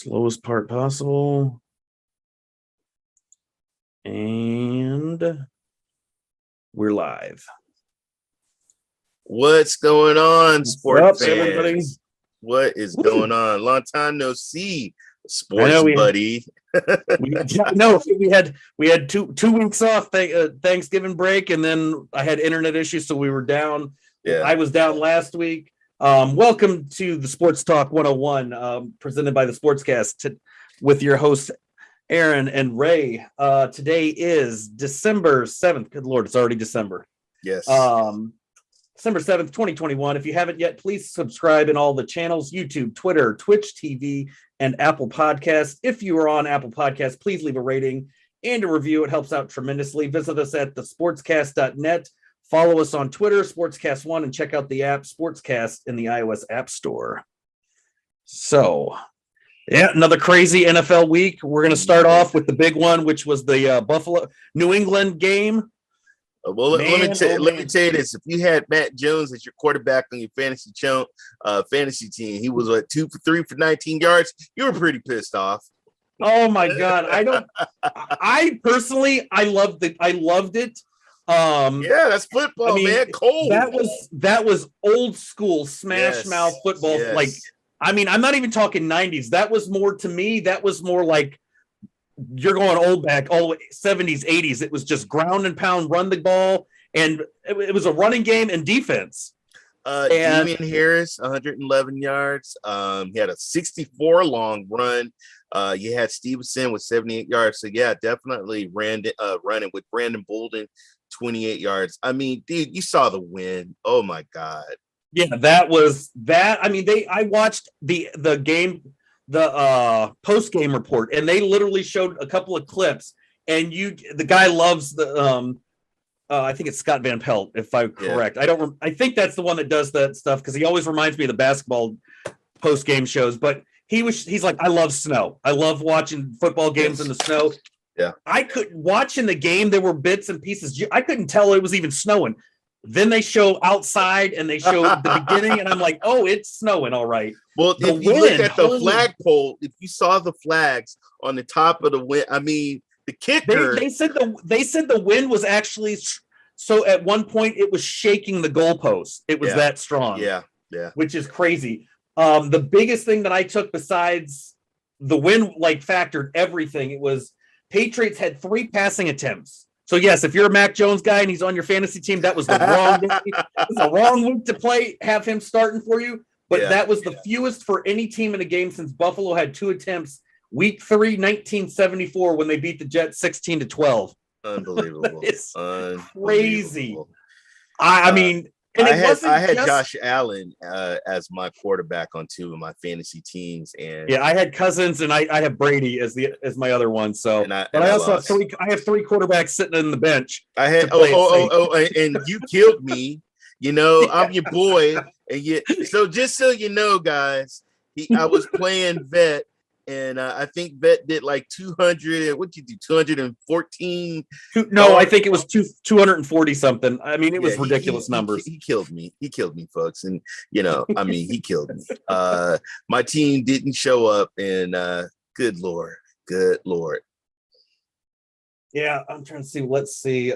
Slowest part possible. And we're live. What's going on, sports fans? Everybody? What is going on? Long time no see, sports buddy. we had two weeks off Thanksgiving break, and then I had internet issues, so we were down. Yeah, I was down last week. Welcome to the Sports Talk 101, presented by the Sportscast with your hosts Aaron and Ray. Today is December 7th. Good Lord, it's already December. Yes. December 7th, 2021. If you haven't yet, please subscribe in all the channels: YouTube, Twitter, Twitch TV, and Apple Podcasts. If you are on Apple Podcasts, please leave a rating and a review. It helps out tremendously. Visit us at thesportscast.net. Follow us on Twitter, Sportscast1, and check out the app Sportscast in the iOS App Store. So, yeah, another crazy NFL week. We're going to start off with the big one, which was the Buffalo-New England game. Well, let me tell you this. If you had Matt Jones as your quarterback on your fantasy team, he was 2 for 3 for 19 yards. You were pretty pissed off. Oh my God. I personally loved it. Yeah, that's football, man. Cold. That was old school smash mouth football. Yes. Like, I mean, I'm not even talking 90s. That was more, to me, that was more like, you're going old back, all the way 70s, 80s. It was just ground and pound, run the ball, and it was a running game and defense. Damian Harris, 111 yards. He had a 64 long run. You had Stevenson with 78 yards. So yeah, definitely running with Brandon Bolden, 28 yards. I mean, dude, you saw the win. Oh my God. Yeah, that was that. I mean, I watched the game, the post game report, and they literally showed a couple of clips. And the guy loves the I think it's Scott Van Pelt, if I'm correct. Yeah. I think that's the one that does that stuff, because he always reminds me of the basketball post game shows. But he's like, I love snow. I love watching football games in the snow. Yeah, I couldn't watch in the game. There were bits and pieces. I couldn't tell it was even snowing. Then they show outside and they show the beginning, and I'm like, oh, it's snowing, all right. Well, if you look at the flagpole, if you saw the flags on the top of the wind, I mean, the kicker. They said the wind was actually, so at one point it was shaking the goalpost. It was that strong. Yeah. Which is crazy. The biggest thing that I took, besides the wind, factored everything, it was Patriots had 3 passing attempts. So yes, if you're a Mac Jones guy and he's on your fantasy team, that was the wrong week to have him starting for you. But that was the fewest for any team in a game since Buffalo had 2 attempts. Week 3, 1974, when they beat the Jets 16-12. Unbelievable. It's crazy. I mean, and I had Josh Allen as my quarterback on 2 of my fantasy teams, and I had Cousins, and I have Brady as my other one. So, I also have 3. I have 3 quarterbacks sitting on the bench. I had and you killed me. You know, I'm your boy, and so just so you know, guys, I was playing vet. And I think Vet did like 200. What'd you do? 214? No, I think it was 240 something. I mean, it was ridiculous numbers. He killed me. He killed me, folks. And I mean, he killed me. My team didn't show up, and good Lord. Yeah, I'm trying to see. Let's see.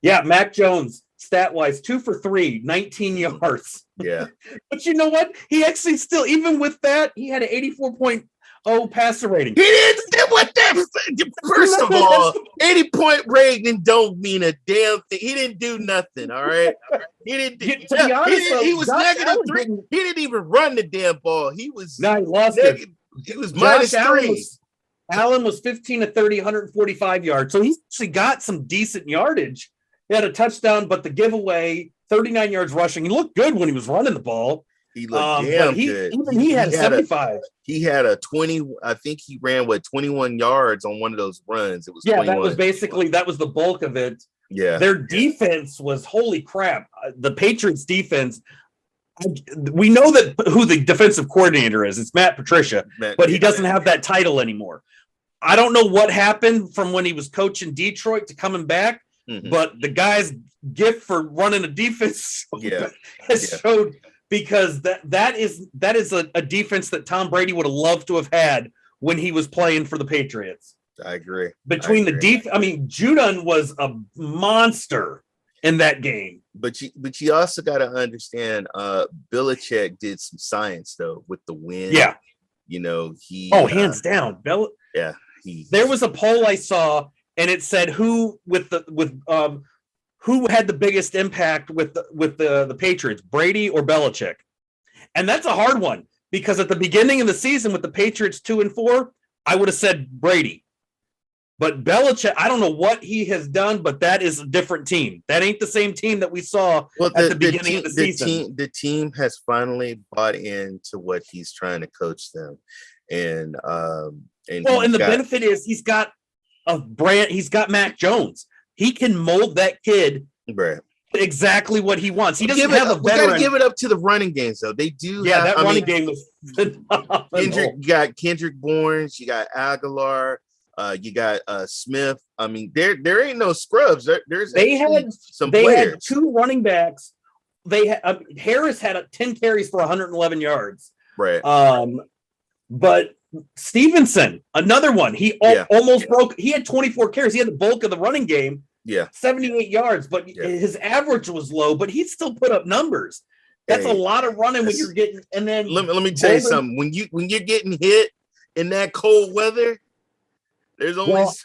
Mac Jones, stat wise, 2 for 3, 19 yards. Yeah. But you know what? He actually still, even with that, he had an 84.0 passer rating. He didn't what that. First of all, 80-point rating don't mean a damn thing. He didn't do nothing. All right. He didn't. To be honest, he was -3. He didn't even run the damn ball. He was. No, he lost it. He was -3. Allen was 15 to 30, 145 yards. So he actually got some decent yardage. He had a touchdown, but the giveaway, 39 yards rushing. He looked good when he was running the ball. He looked damn good. He had 75. He had a 20. I think he ran 21 yards on one of those runs. It was 21. That was the bulk of it. Yeah, their defense was holy crap. The Patriots defense. We know that who the defensive coordinator is. It's Matt Patricia, but he doesn't have that title anymore. I don't know what happened from when he was coaching Detroit to coming back. Mm-hmm. But the guy's gift for running a defense has showed because that is a defense that Tom Brady would have loved to have had when he was playing for the Patriots. I agree. Between the defense, I mean, Judon was a monster in that game. But you also got to understand, Belichick did some science though with the win. Yeah, he hands down, yeah. There was a poll I saw, and it said who had the biggest impact with the Patriots, Brady or Belichick, and that's a hard one because at the beginning of the season with the Patriots 2-4, I would have said Brady. But Belichick, I don't know what he has done, but that is a different team. That ain't the same team that we saw at the beginning of the season. The team has finally bought into what he's trying to coach them. And the benefit is he's got Mac Jones. He can mold that kid right exactly what he wants. He doesn't have a veteran. We got to give it up to the running games, though. They do. Yeah, that running game was phenomenal. You got Kendrick Bourne, you got Aguilar. You got Smith. I mean, there ain't no scrubs. They had two running backs. Harris had 10 carries for 111 yards. Right. But Stevenson, another one. He almost broke. He had 24 carries. He had the bulk of the running game. Yeah. 78 yards, but his average was low. But he still put up numbers. That's a lot of running when you're getting. And then let me tell you something. When you're getting hit in that cold weather. There's always.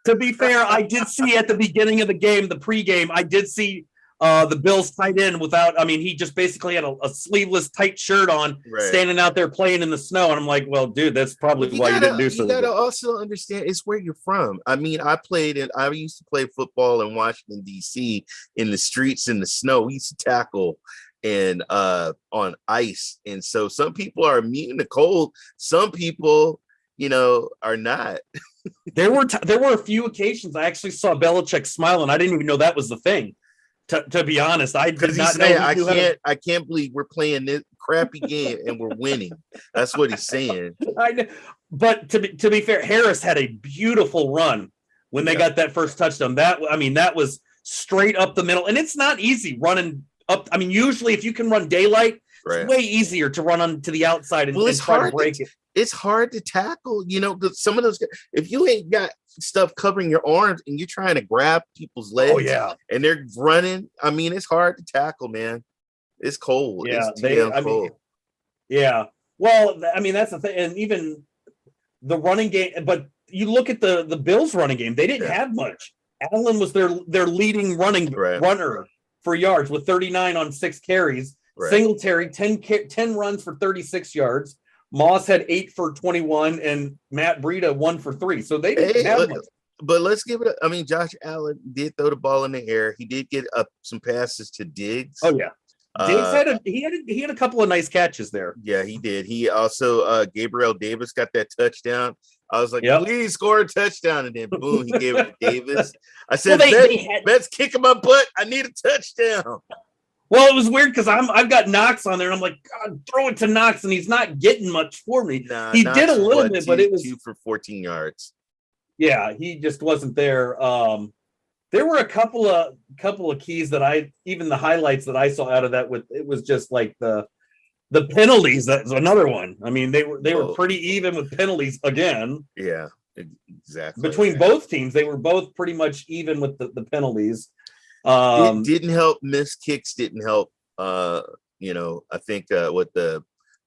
To be fair, I did see at the beginning of the game, the pregame, I did see the Bills tight end without. I mean, he just basically had a sleeveless tight shirt on, standing out there playing in the snow, and I'm like, well, dude, that's probably why you didn't do something. You got to also understand it's where you're from. I mean, I used to play football in Washington D.C. in the streets in the snow. We used to tackle and on ice, and so some people are immune to cold. Some people, are not. There were a few occasions I actually saw Belichick smile, and I didn't even know that was the thing. To be honest, I did not know. I can't believe we're playing this crappy game and we're winning. That's what he's saying. I know, but to be fair, Harris had a beautiful run when they got that first touchdown. That was straight up the middle, and it's not easy running up. I mean, usually if you can run daylight, it's way easier to run on to the outside and try to break it. It's hard to tackle, some of those. If you ain't got stuff covering your arms and you're trying to grab people's legs, and they're running, I mean, it's hard to tackle, man. It's cold. Yeah, it's cold. Yeah. Well, I mean, that's the thing, and even the running game. But you look at the Bills' running game; they didn't have much. Allen was their leading runner for yards with 39 on 6 carries. Right. Singletary 10 runs for 36 yards. Moss had 8 for 21, and Matt Breida 1 for 3. So they didn't have much. But let's give it up. I mean, Josh Allen did throw the ball in the air. He did get some passes to Diggs. Oh yeah, Diggs had a couple of nice catches there. Yeah, he did. He also Gabriel Davis got that touchdown. I was like, please score a touchdown, and then boom, he gave it to Davis. I said, Bet's kicking my butt. I need a touchdown. Well, it was weird because I've got Knox on there, and I'm like, God, throw it to Knox, and he's not getting much for me. He Knox did a little bit, but it was 2 for 14 yards. Yeah, he just wasn't there. There were a couple of keys that even the highlights that I saw out of that it was just like the penalties. That's another one. I mean, they were pretty even with penalties again. Yeah, exactly. Between both teams, they were both pretty much even with the penalties. It didn't help. Missed kicks didn't help. I think with the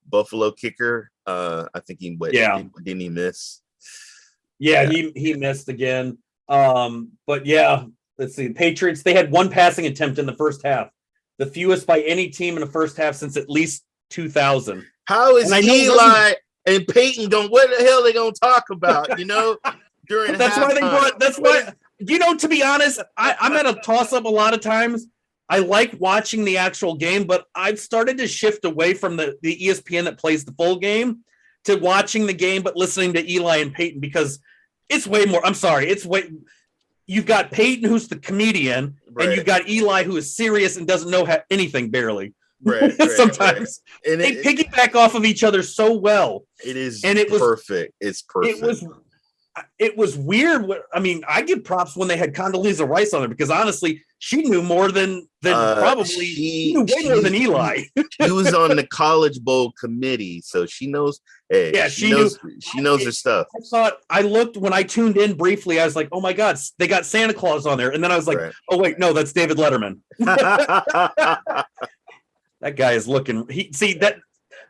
Buffalo kicker, I think didn't he miss? Yeah, he missed again. But yeah, let's see. Patriots, they had 1 passing attempt in the first half, the fewest by any team in the first half since at least 2000. How is Eli and Peyton what the hell they gonna talk about? During that's why they brought. That's why. To be honest, I'm at a toss-up a lot of times. I like watching the actual game, but I've started to shift away from the ESPN that plays the full game to watching the game, but listening to Eli and Peyton because it's way more. I'm sorry. You've got Peyton, who's the comedian, and you've got Eli, who is serious and doesn't know anything barely. Right. Sometimes right. They piggyback off of each other so well. It is perfect. It's perfect. It was weird. I mean, I give props when they had Condoleezza Rice on there because honestly, she knew more than probably she knew way more than Eli. She was on the College Bowl committee, so she knows. Hey, Yeah, she knows her stuff. I looked when I tuned in briefly. I was like, "Oh my God, they got Santa Claus on there," and then I was like, Right. "Oh wait, no, that's David Letterman." That guy is looking. That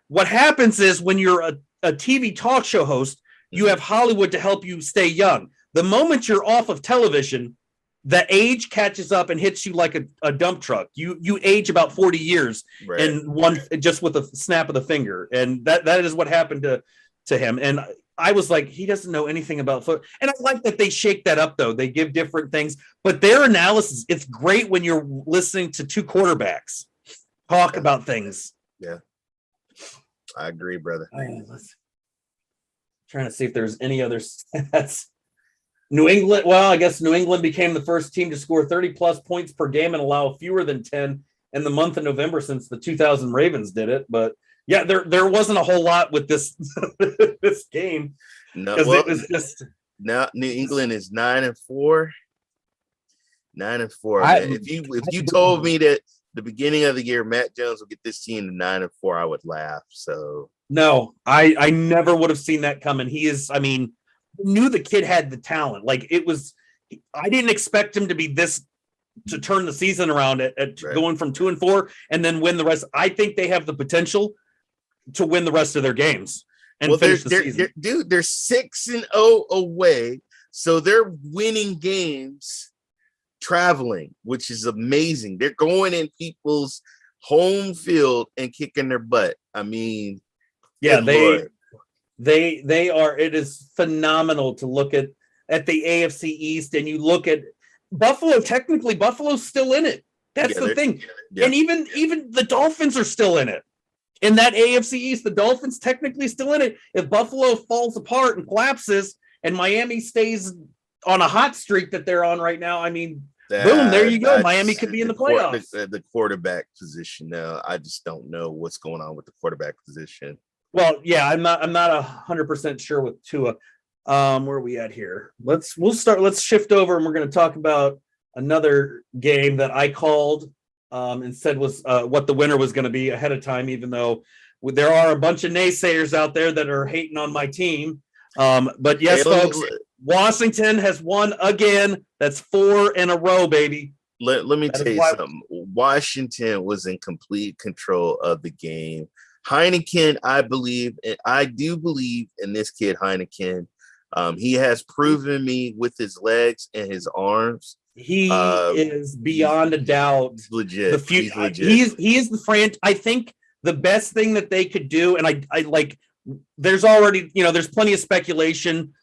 what happens is when you're a TV talk show host, you have Hollywood to help you stay young. The moment you're off of television, the age catches up and hits you like a dump truck. You age about 40 years Right. in one, just with a snap of the finger. And that is what happened to him. And I was like, he doesn't know anything about foot. And I like that they shake that up though. They give different things, but their analysis, it's great when you're listening to two quarterbacks talk about things. Yeah. I agree, brother. Trying to see if there's any other stats. New England, well, I guess New England became the first team to score 30-plus points per game and allow fewer than 10 in the month of November since the 2000 Ravens did it. But, yeah, there wasn't a whole lot with this this game. No, well, it was just now New England is 9-4. 9-4. If you told me that the beginning of the year Matt Jones would get this team to 9-4, I would laugh. So no, I never would have seen that coming. Knew the kid had the talent. Like I didn't expect him to be this, to turn the season around at right. Going from 2-4 and then win the rest. I think they have the potential to win the rest of their games and finish the season. They're 6-0 away, so they're winning games traveling, which is amazing. They're going in people's home field and kicking their butt. I mean, yeah, they are. It is phenomenal to look at the AFC East, and you look at Buffalo. Technically, Buffalo's still in it. That's the thing. Yeah. And even the Dolphins are still in it. In that AFC East, the Dolphins technically still in it. If Buffalo falls apart and collapses, and Miami stays on a hot streak that they're on right now, I mean, boom, there you go. Miami could be in the playoffs. The quarterback position now, I just don't know what's going on with the quarterback position. Well, yeah, I'm not 100% sure with Tua. Where are we at here? Let's shift over, and we're going to talk about another game that I called and said was what the winner was going to be ahead of time, even though there are a bunch of naysayers out there that are hating on my team. But yes, folks, Washington has won again. That's 4 in a row, baby. Let me tell you something. Washington was in complete control of the game. Heineken, I do believe in this kid, Heineken. He has proven me with his legs and his arms. He is beyond a doubt legit. He's legit. He is the franchise. I think the best thing that they could do, and I like. There's already, there's plenty of speculation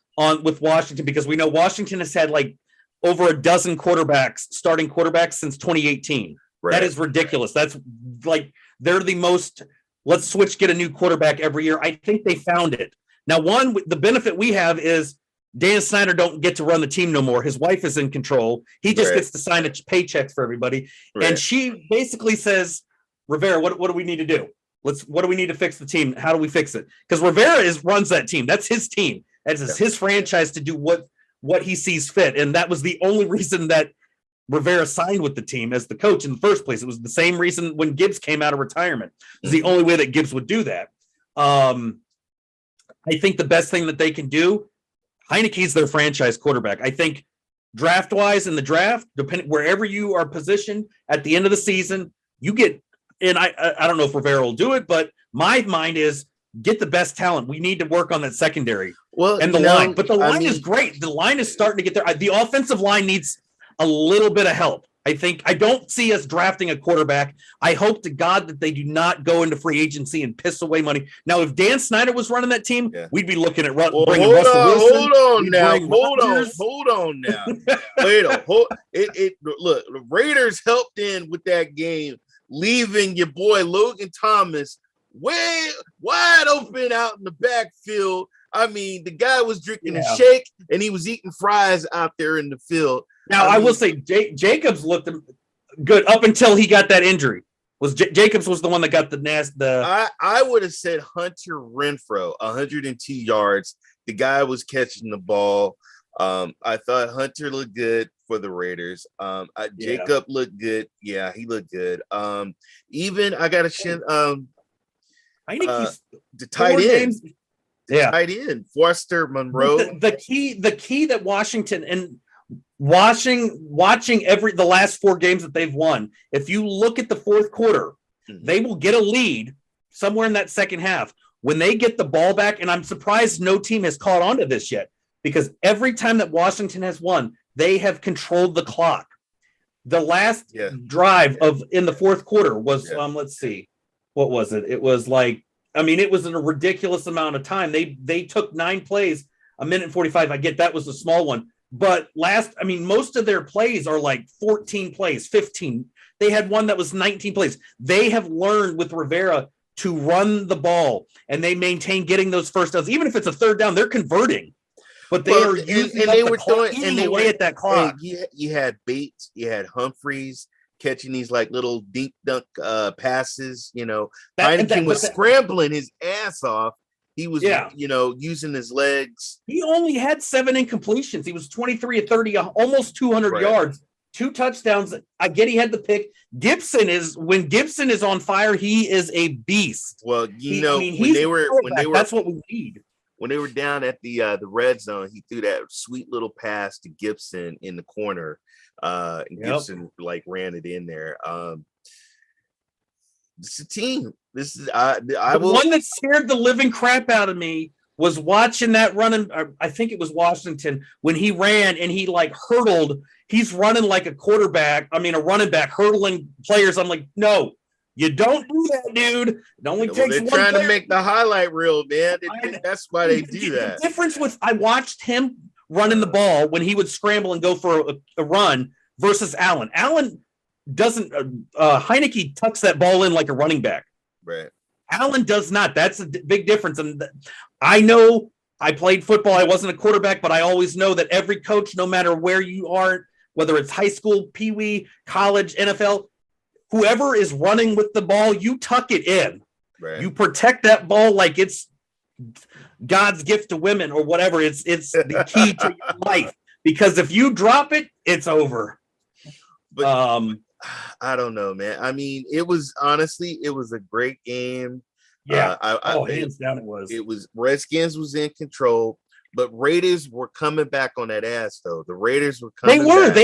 with Washington, because we know Washington has had like over a dozen starting quarterbacks since 2018. Right. That is ridiculous. That's like they're the most. Let's switch, get a new quarterback every year. I think they found it. Now, the benefit we have is Dan Snyder don't get to run the team no more. His wife is in control. He just gets to sign paychecks for everybody. Right. And she basically says, Rivera, what do we need to do? What do we need to fix the team? How do we fix it? Because Rivera runs that team. That's his team. That is his franchise to do what he sees fit. And that was the only reason that Rivera signed with the team as the coach in the first place. It was the same reason when Gibbs came out of retirement. It was the only way that Gibbs would do that. I think the best thing that they can do, Heineke's their franchise quarterback. I think draft-wise in the draft, depending wherever you are positioned at the end of the season, you get, and I don't know if Rivera will do it, but my mind is get the best talent. We need to work on that secondary and the line. But the line is great. The line is starting to get there. The offensive line needs a little bit of help. I don't see us drafting a quarterback. I hope to God that they do not go into free agency and piss away money. Now, if Dan Snyder was running that team, we'd be looking at bringing Russell Wilson. Hold on now. Wait a look, the Raiders helped in with that game, leaving your boy Logan Thomas way wide open out in the backfield. I mean, the guy was drinking a shake and he was eating fries out there in the field. Now, I will say Jacobs looked good up until he got that injury. Jacobs was the one that got I would have said Hunter Renfrow, 102 yards. The guy was catching the ball. I thought Hunter looked good. for the Raiders. Yeah. Jacob looked good. Yeah, he looked good. Even I got to Heineke's the tight end. games. Yeah, tight end, Forster Monroe. The key that Washington and watching the last 4 games that they've won. If you look at the fourth quarter, they will get a lead somewhere in that second half when they get the ball back. And I'm surprised no team has caught on to this yet, because every time that Washington has won, they have controlled the clock. The last drive in the fourth quarter was let's see, what was it? It was like, I mean, it was in a ridiculous amount of time. They took 9 plays, a minute and 45. I get that was a small one, but most of their plays are like 14 plays, 15. They had one that was 19 plays. They have learned with Rivera to run the ball, and they maintain getting those first downs. Even if it's a third down, they're converting. But they are using away at that clock. You had Bates, you had Humphreys catching these like little dink dunk passes. Heineken was scrambling his ass off. He was, using his legs. He only had 7 incompletions. He was 23 of 30, almost 200 yards, 2 touchdowns. I get he had the pick. When Gibson is on fire, he is a beast. Well, that's what we need. When they were down at the red zone, he threw that sweet little pass to Gibson in the corner. And Gibson ran it in there. This is a team. This is one that scared the living crap out of me was watching that running. I think it was Washington when he ran and he hurdled. He's running like a running back hurdling players. I'm like, no, you don't do that, dude. It only takes they're one trying player. To make the highlight reel, man. That's why they do that. The difference I watched him running the ball when he would scramble and go for a run versus Allen. Allen doesn't. Heineke tucks that ball in like a running back. Right. Allen does not. That's a big difference. And I know I played football. I wasn't a quarterback, but I always know that every coach, no matter where you are, whether it's high school, peewee, college, NFL, whoever is running with the ball, you tuck it in. Right. You protect that ball like it's God's gift to women or whatever. It's the key to your life, because if you drop it, it's over. But I don't know, man. I mean, it was a great game. Yeah. Hands down it was. It was Redskins was in control, but Raiders were coming back on that ass though. The Raiders were coming back.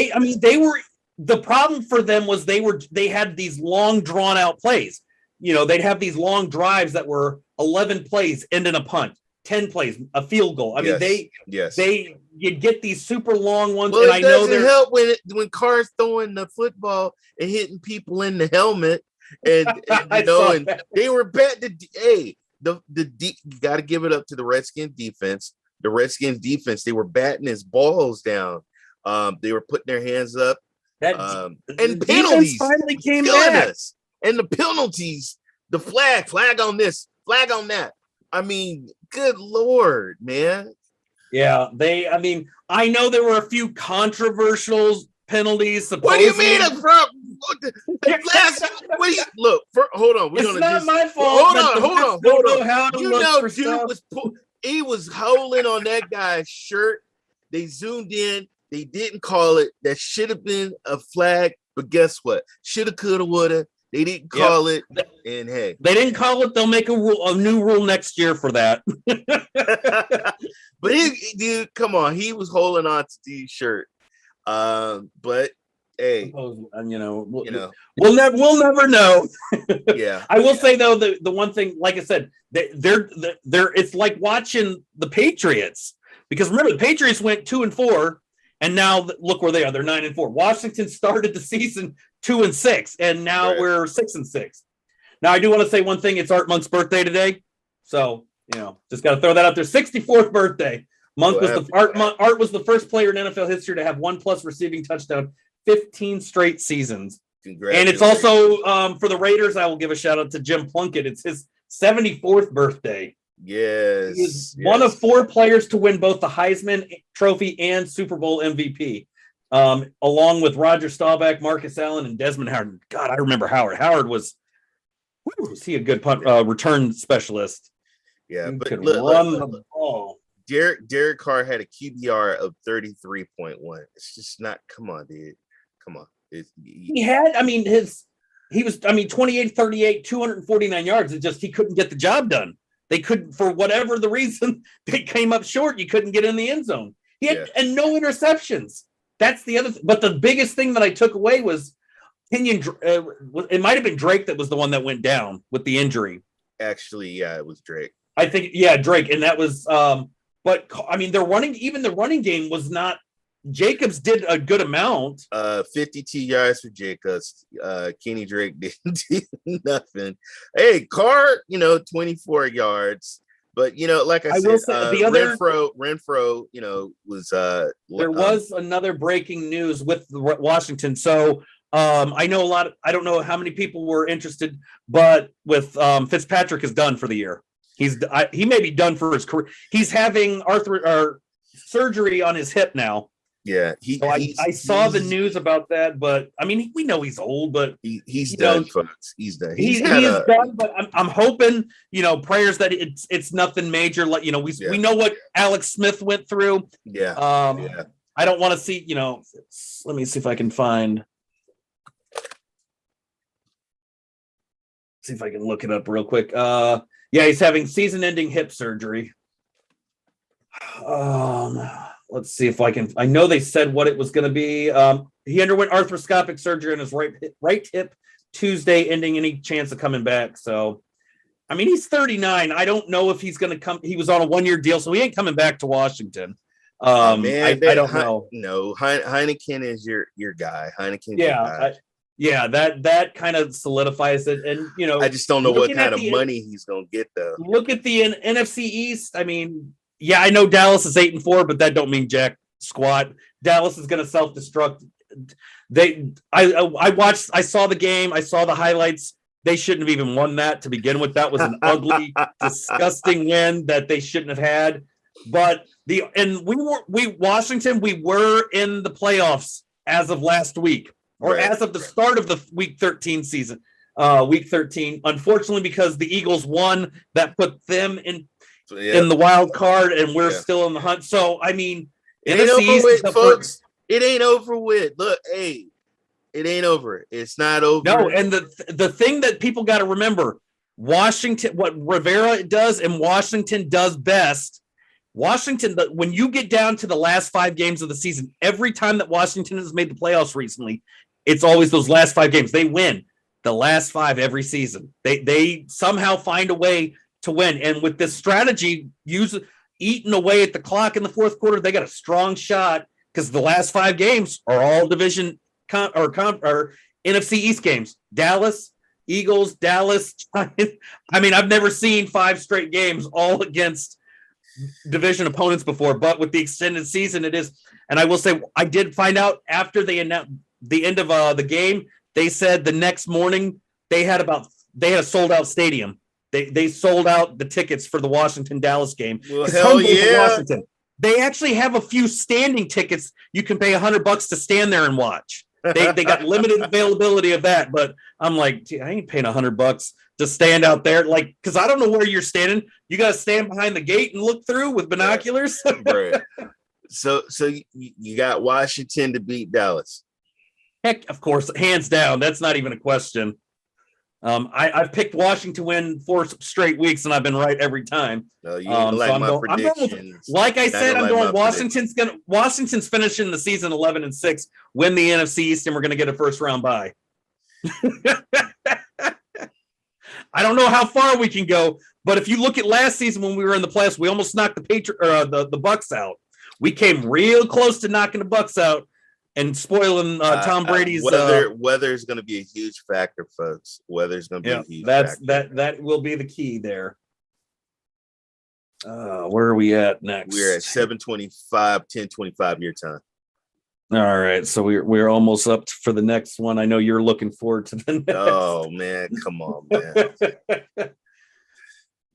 They were. The problem for them was they had these long drawn out plays. They'd have these long drives that were 11 plays, ending a punt, 10 plays, a field goal. You'd get these super long ones. Well, and it doesn't help when Carr's throwing the football and hitting people in the helmet, and they were bad. You got to give it up to the Redskins defense. The Redskins defense, they were batting his balls down. They were putting their hands up. And penalties finally came back. Us. And the penalties, the flag on this, flag on that. I mean, good Lord, man. Yeah, I know there were a few controversial penalties. What do you mean, bro? Look, hold on. It's not my fault. Hold on. Dude he was holding on that guy's shirt. They zoomed in. They didn't call it. That should have been a flag, but guess what? Shoulda, coulda, woulda. They didn't call it, and hey, they didn't call it. They'll make a new rule next year for that. But dude, come on, he was holding on to the shirt. But hey, we'll never know. Yeah, I will say though, the one thing, like I said, they're it's like watching the Patriots, because remember the Patriots went 2-4. And now look where they are. They're 9-4. Washington started the season 2-6, and now we're 6-6. Now I do want to say one thing. It's Art Monk's birthday today, so just got to throw that out there. 64th birthday. Art was the first player in NFL history to have 1+ receiving touchdown 15 straight seasons. And it's also for the Raiders. I will give a shout out to Jim Plunkett. It's his 74th birthday. Yes. He is one of 4 players to win both the Heisman Trophy and Super Bowl MVP, along with Roger Staubach, Marcus Allen, and Desmond Howard. God, I remember Howard. Howard was he a good punt return specialist? Yeah, he but could run the ball. Derek Carr had a QBR of 33.1. It's just not. Come on, dude. Come on. He had. I mean, he was. I mean, 28, 38, 249 yards. It just he couldn't get the job done. They couldn't, for whatever the reason, they came up short. You couldn't get in the end zone. He had and no interceptions. That's the other. But the biggest thing that I took away was Kenyon. It might have been Drake that was the one that went down with the injury. Actually, yeah, it was Drake. I think, Drake, and that was. But I mean, the running game was not. Jacobs did a good amount. 52 yards for Jacobs. Kenny Drake didn't do nothing. Hey, Carr, 24 yards. But like I said, will say the other Renfro, was there was another breaking news with Washington. So I know I don't know how many people were interested, but with Fitzpatrick is done for the year. He may be done for his career. He's having surgery on his hip now. Yeah, I saw the news about that, but I mean, we know he's old, but he's done, folks. He's done. He's done, but I'm hoping, prayers that it's nothing major. Like, we know what Alex Smith went through. Yeah. I don't want to see, let me see if I can see if I can look it up real quick. He's having season-ending hip surgery. Let's see if I know they said what it was going to be. He underwent arthroscopic surgery on his right hip Tuesday, ending any chance of coming back. So, I mean, he's 39. I don't know if he's going to come. He was on a 1-year deal, so he ain't coming back to Washington. I don't know. No, Heineken is your guy. Heineken. That kind of solidifies it. And, I just don't know what kind of money he's going to get, though. Look at the NFC East. I mean, yeah, I know Dallas is 8-4, but that don't mean jack squat. Dallas is going to self-destruct. I saw the game. I saw the highlights. They shouldn't have even won that to begin with. That was an ugly, disgusting win that they shouldn't have had. But Washington, we were in the playoffs as of last week, or as of the start of the week 13 season. Week 13, unfortunately, because the Eagles won, that put them in the wild card, and we're still in the hunt. So, I mean, it ain't over with, folks. It ain't over with. Look, hey, it ain't over. It's not over. No, and the thing that people got to remember, Washington, what Rivera does and Washington does best. Washington, when you get down to the last 5 games of the season, every time that Washington has made the playoffs recently, it's always those last 5 games. They win the last 5 every season. They somehow find a way to win. And with this strategy, eating away at the clock in the fourth quarter, they got a strong shot because the last 5 games are all division or NFC East games. Dallas, Eagles, Dallas. I mean, I've never seen 5 straight games all against division opponents before, but with the extended season, it is. And I will say, I did find out after they announced the end of the game, they said the next morning they had a sold out stadium. They sold out the tickets for the Washington-Dallas game. Well, hell yeah. Washington. They actually have a few standing tickets. You can pay $100 to stand there and watch. They got limited availability of that, but I'm like, I ain't paying $100 to stand out there, like, because I don't know where you're standing. You got to stand behind the gate and look through with binoculars. Right. So you got Washington to beat Dallas. Heck, of course, hands down. That's not even a question. I've picked Washington to win 4 straight weeks, and I've been right every time. No, you don't like my predictions. Like I said, I'm going Washington's finishing the season 11-6, win the NFC East, and we're going to get a first round bye. I don't know how far we can go, but if you look at last season when we were in the playoffs, we almost knocked the Bucks out. We came real close to knocking the Bucks out and spoiling Tom Brady's weather is going to be a huge factor, folks. Weather is going to be a huge factor. That will be the key there. Where are we at next? We're at 10:25 your time. All right, so we're almost up for the next one. I know you're looking forward to the next. Oh man, come on, man.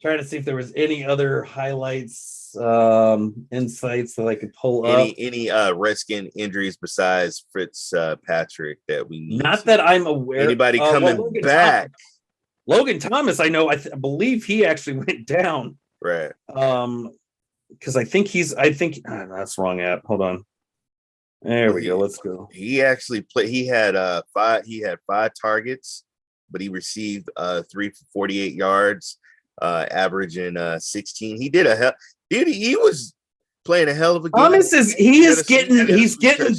Trying to see if there was any other highlights, insights that I could pull up. Any Redskin injuries besides Fitzpatrick that we need? Not that I'm aware. Anybody coming back? Logan Thomas, I know. I believe he actually went down. Right. because I think that's wrong app. Hold on. There we go. Let's go. He actually played. He had five targets, but he received 3 for 48 yards, averaging 16. He did he was playing a hell of a game. Thomas he's getting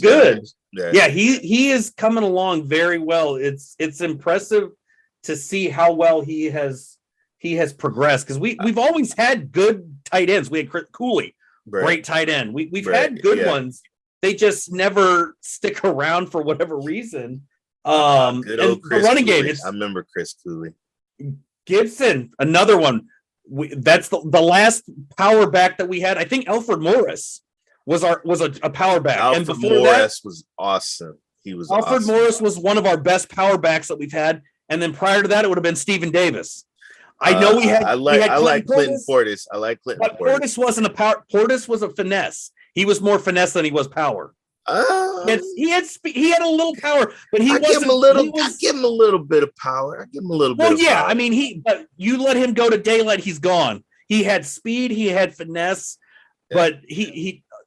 good. Yeah, he is coming along very well. It's impressive to see how well he has progressed, because we've always had good tight ends. We had Cooley, great tight end. We've had good ones. They just never stick around for whatever reason. Good old Chris running Cooley. game. I remember Chris Cooley. Gibson, another one. That's the last power back that we had. I think Alfred Morris was a power back. Alfred and before Morris that was awesome. He was Alfred awesome. Morris was one of our best power backs that we've had. And then prior to that, it would have been Stephen Davis. I know I like Clinton Portis. I like Clinton Portis. But Portis wasn't a power. Portis was a finesse. He was more finesse than he was power. He had a little power, but I give him a little bit of power. Well, yeah, I mean, but you let him go to daylight, he's gone. He had speed, he had finesse, but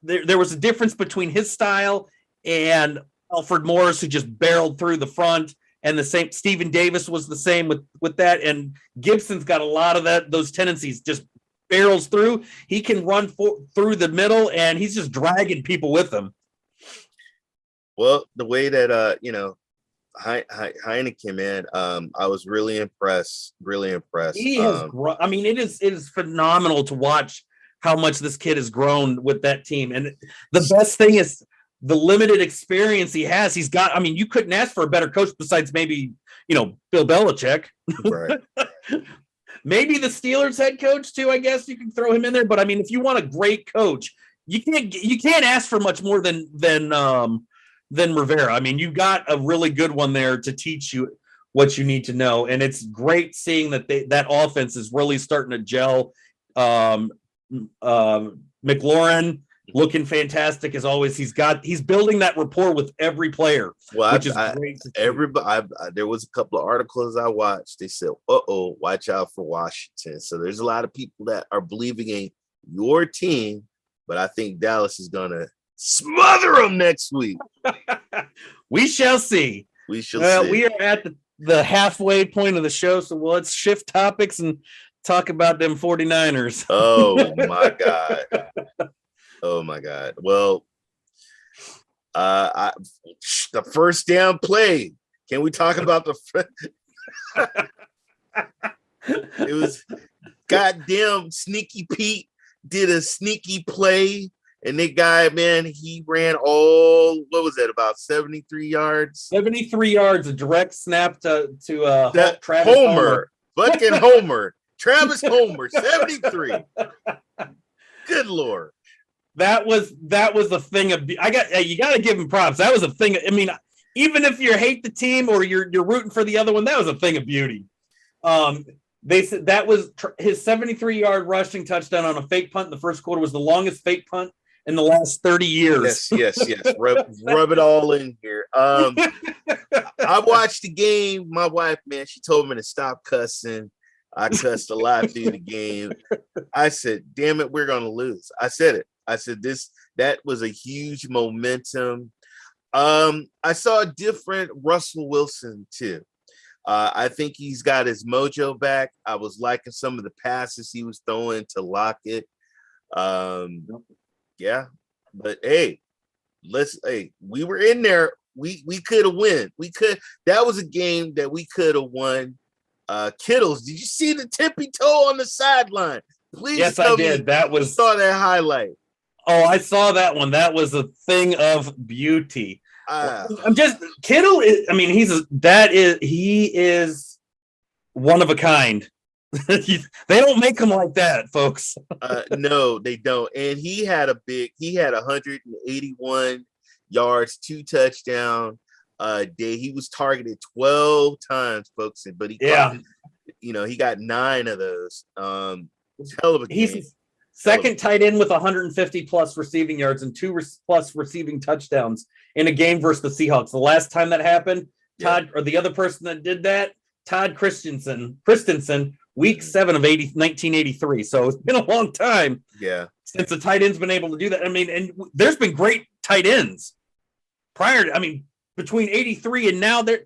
there was a difference between his style and Alfred Morris, who just barreled through the front. And the same, Stephen Davis was the same with that. And Gibson's got a lot of those tendencies, just barrels through. He can run through the middle, and he's just dragging people with him. Well, the way that Heineken came in, I was really impressed. Really impressed. He has I mean, it is phenomenal to watch how much this kid has grown with that team. And the best thing is the limited experience he has. He's got, I mean, you couldn't ask for a better coach besides maybe, Bill Belichick. Right. Maybe the Steelers head coach too, I guess you can throw him in there. But I mean, if you want a great coach, you can't ask for much more than Rivera. I mean, you got a really good one there to teach you what you need to know. And it's great seeing that offense is really starting to gel. McLaurin looking fantastic as always. He's building that rapport with every player, which is great. There was a couple of articles I watched. They said, watch out for Washington. So there's a lot of people that are believing in your team, but I think Dallas is going to smother them next week. We shall see. We see. We are at the halfway point of the show, so let's shift topics and talk about them 49ers. Oh, my God. Oh my God! Well, the first down play. Can we talk about it was goddamn Sneaky Pete did a sneaky play, and that guy, man, he ran about 73 yards? 73 yards, a direct snap to Travis Homer. Fucking Homer. Travis Homer, 73. Good Lord. That was a thing of you got to give him props. That was a thing. I mean, even if you hate the team or you're rooting for the other one, that was a thing of beauty. They said that was his 73-yard rushing touchdown on a fake punt in the first quarter was the longest fake punt in the last 30 years. Yes. Rub it all in here. I watched the game. My wife, man, she told me to stop cussing. I cussed a lot through the game. I said, damn it, we're going to lose. I said it. I said that was a huge momentum. I saw a different Russell Wilson too. I think he's got his mojo back. I was liking some of the passes he was throwing to Lockett. Yeah, but hey, we were in there. We could have won. That was a game that we could have won. Kittles, did you see the tippy toe on the sideline? Please, yes, I did. Saw that highlight. Oh, I saw that one. That was a thing of beauty. Kittle is, I mean, he is one of a kind. They don't make him like that, folks. No, they don't. And he had 181 yards, 2 touchdowns day. He was targeted 12 times, folks, but he got 9 of those. Hell of a game. He's second tight end with 150 plus receiving yards and 2 plus receiving touchdowns in a game versus the Seahawks. The last time that happened, or the other person that did that, Todd Christensen week 7 of 1983. So it's been a long time. Yeah. Since the tight end's been able to do that. I mean, and there's been great tight ends prior to, I mean, between 83 and now they're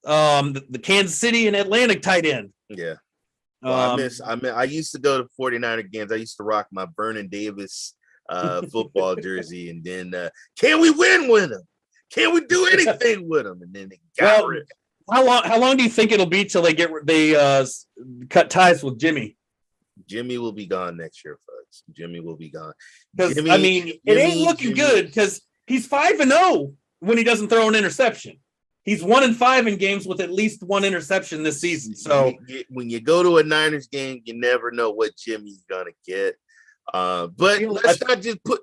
the Kansas City and Atlantic tight end. Yeah. Well, I used to go to 49er games. I used to rock my Vernon Davis football jersey, and then can we win with him? Can we do anything with him? And then they got rid. How long do you think it'll be till they cut ties with Jimmy? Jimmy will be gone next year, folks. Jimmy will be gone. Because I mean, it ain't looking good because he's 5-0 when he doesn't throw an interception. He's 1-5 in games with at least one interception this season. So when you go to a Niners game, you never know what Jimmy's gonna get. But let's not just put.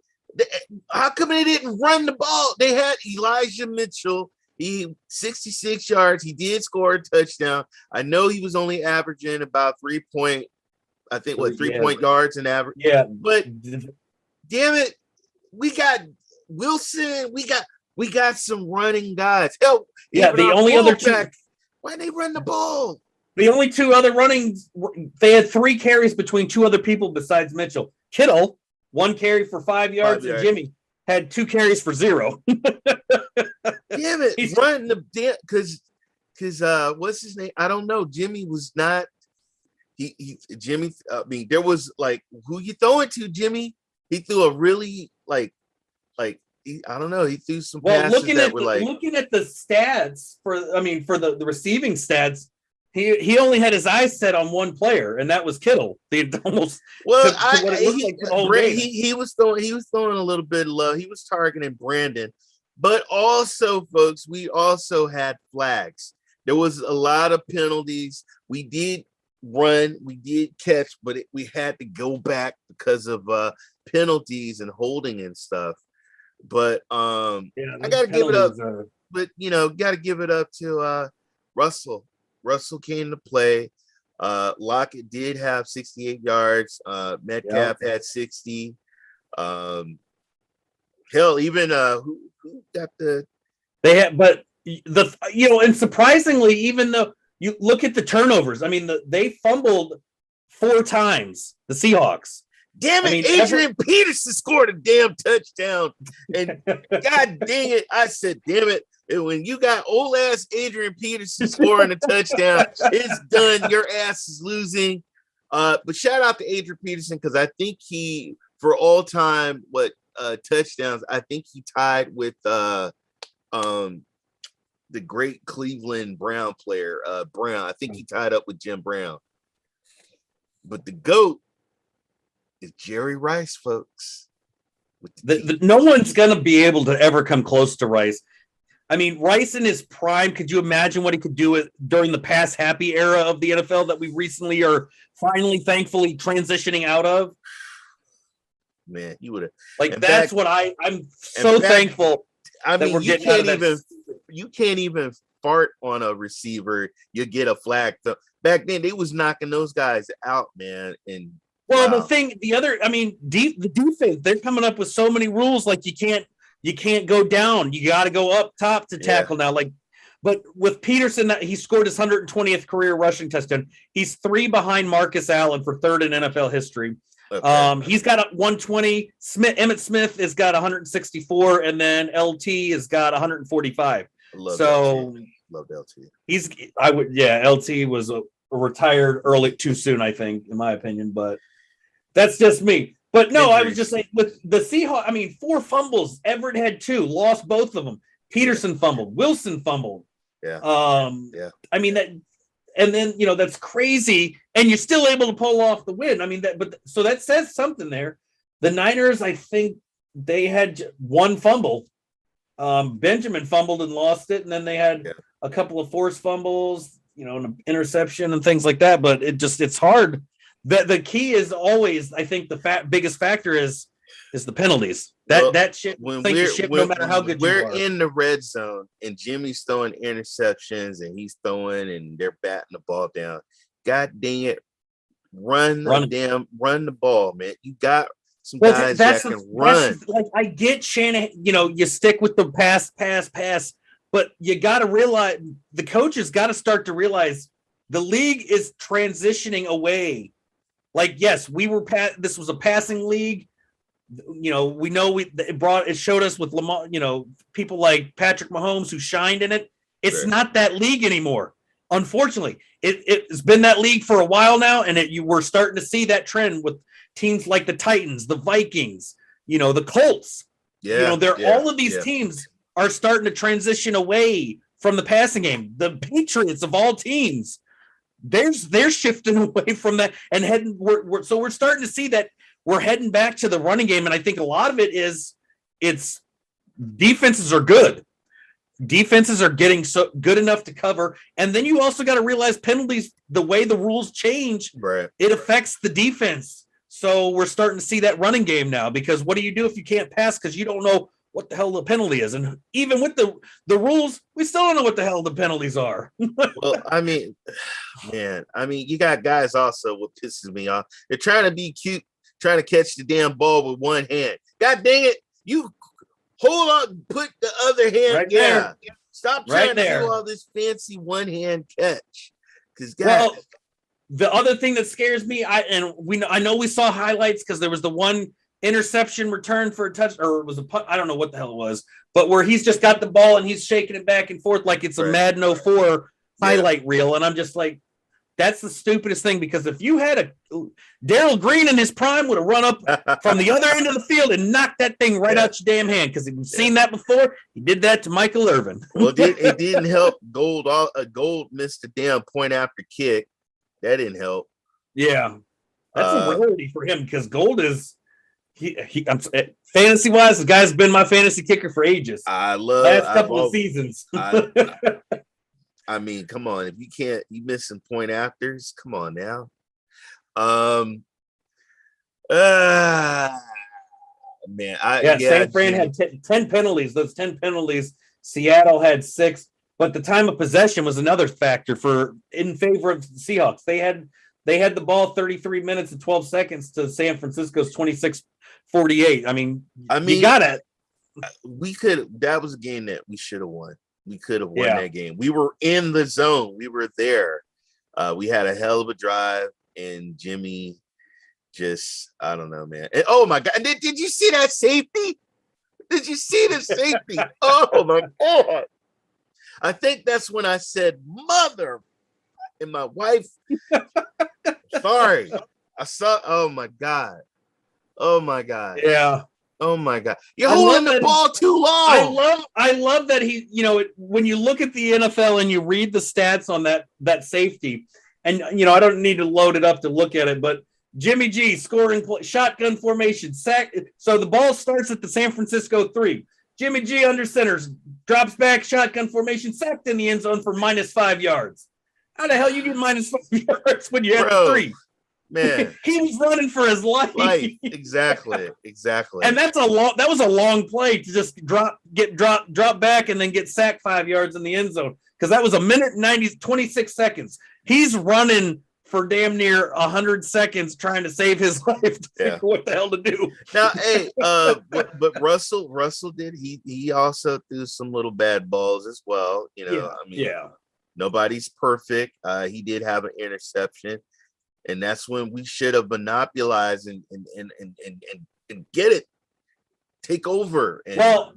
How come they didn't run the ball? They had Elijah Mitchell. He 66 yards. He did score a touchdown. I know he was only averaging about 3 point yards an average. Yeah, but damn it, we got Wilson. We got some running guys. Hell, yeah. The only other two. Why they run the ball? The only two other runnings. They had 3 carries between 2 other people besides Mitchell. Kittle 1 carry for 5 yards, and Jimmy had 2 carries for 0. Damn it! He's running the damn because what's his name? I don't know. Jimmy was not. Jimmy. I mean, there was like who you throwing to, Jimmy? He threw a really like I don't know. He threw some passes looking at the stats for the receiving stats, he only had his eyes set on one player, and that was Kittle. He almost he was throwing a little bit low. He was targeting Brandon, but also, folks, we also had flags. There was a lot of penalties. We did run, we did catch, but we had to go back because of penalties and holding and stuff. But I gotta give it up. But gotta give it up to Russell. Russell came to play. Lockett did have 68 yards. Metcalf had 60. Hell, even who got the they had, but and surprisingly, even though you look at the turnovers, I mean, they fumbled 4 times. The Seahawks. Damn it, Adrian Peterson scored a damn touchdown. And God dang it, I said, damn it. And when you got old ass Adrian Peterson scoring a touchdown, it's done. Your ass is losing. But shout out to Adrian Peterson because I think he, for all time, touchdowns, I think he tied with the great Cleveland Brown player, Brown. I think he tied up with Jim Brown. But the GOAT is Jerry Rice, folks. No one's going to be able to ever come close to Rice. I mean, Rice in his prime, could you imagine what he could do during the pass happy era of the NFL that we recently are finally, thankfully, transitioning out of? Man, you would have. That's what I'm so thankful. I mean, we're getting out of that. You can't even fart on a receiver. You get a flag. Back then, they was knocking those guys out, man. And the defense, they're coming up with so many rules. Like you can't go down. You got to go up top to tackle now. But with Peterson, he scored his 120th career rushing touchdown. He's 3 behind Marcus Allen for 3rd in NFL history. Okay. He's got 120. Emmitt Smith has got 164, and then LT has got 145. Loved LT. LT was retired early, too soon, I think, in my opinion. But that's just me. But no, I was just saying with the Seahawks, I mean, 4 fumbles. Everett had 2, lost both of them. Peterson fumbled. Wilson fumbled. Yeah. I mean that, and then that's crazy, and you're still able to pull off the win. I mean so that says something there. The Niners, I think they had 1 fumble. Benjamin fumbled and lost it, and then they had a couple of forced fumbles, an interception and things like that. But it's hard. The key is always, I think, the biggest factor is the penalties. That shit. No matter how good you are. We're in the red zone, and Jimmy's throwing interceptions, and he's throwing, and they're batting the ball down. God dang it! Run the ball, man. You got some guys that can run. I get Shanahan. You stick with the pass, but you got to realize the coaches got to start to realize The league is transitioning away. Like, yes, this was a passing league. We know it showed us with Lamar, people like Patrick Mahomes who shined in it. It's not that league anymore. Unfortunately, it's been that league for a while now, and we're starting to see that trend with teams like the Titans, the Vikings, the Colts. All of these teams are starting to transition away from the passing game. The Patriots of all teams, they're shifting away from that and heading. We're starting to see that we're heading back to the running game, and I think a lot of it is it's defenses are good. Defenses are getting so good enough to cover, and then you also got to realize penalties. The way the rules change, it affects the defense. So we're starting to see that running game now, because what do you do if you can't pass because you don't know what the hell the penalty is? And even with the rules, we still don't know what the hell the penalties are. Well, I mean, man, you got guys also what pisses me off. They're trying to be cute, trying to catch the damn ball with one hand. God dang it, you hold on, put the other hand right down. There. Stop trying to do all this fancy one-hand catch. Because the other thing that scares me, I know we saw highlights because there was the one interception return for a touch, or it was a punt. I don't know what the hell it was, but where he's just got the ball and he's shaking it back and forth like it's a Madden 04 highlight reel. And I'm just like, that's the stupidest thing, because if you had Darryl Green in his prime would have run up from the other end of the field and knocked that thing right out your damn hand, because we've seen that before. He did that to Michael Irvin. Well, it didn't help. Gold missed a damn point after kick. That didn't help. Yeah, that's a rarity for him, because Gold is fantasy wise, the guy's been my fantasy kicker for ages. Last couple of seasons. I mean, come on. If you missing point afters, come on now. Man, San Fran had 10 penalties. Those 10 penalties, Seattle had 6. But the time of possession was another factor in favor of the Seahawks. They had the ball 33 minutes and 12 seconds to San Francisco's 26-48. I mean, you got it. That was a game that we should have won. We could have won that game. We were in the zone. We were there. We had a hell of a drive, and Jimmy just, I don't know, man. And, oh my God. Did you see that safety? Did you see the safety? Oh my God. I think that's when I said, mother, and my wife, sorry. I saw, oh my God. Yeah. Oh my God. You're holding the ball too long. I love that he, when you look at the NFL and you read the stats on that safety, and, I don't need to load it up to look at it, but Jimmy G scoring shotgun formation, sack. So the ball starts at the San Francisco 3. Jimmy G under centers, drops back, shotgun formation, sacked in the end zone for -5 yards. How the hell you get -5 yards when you have 3? Man, he was running for his life. Exactly. And that was a long play to just drop back and then get sacked 5 yards in the end zone, because that was a minute and 26 seconds. He's running for damn near 100 seconds trying to save his life to figure what the hell to do. Now, hey, but Russell did he also threw some little bad balls as well. Nobody's perfect. He did have an interception, and that's when we should have monopolized and get it, take over. So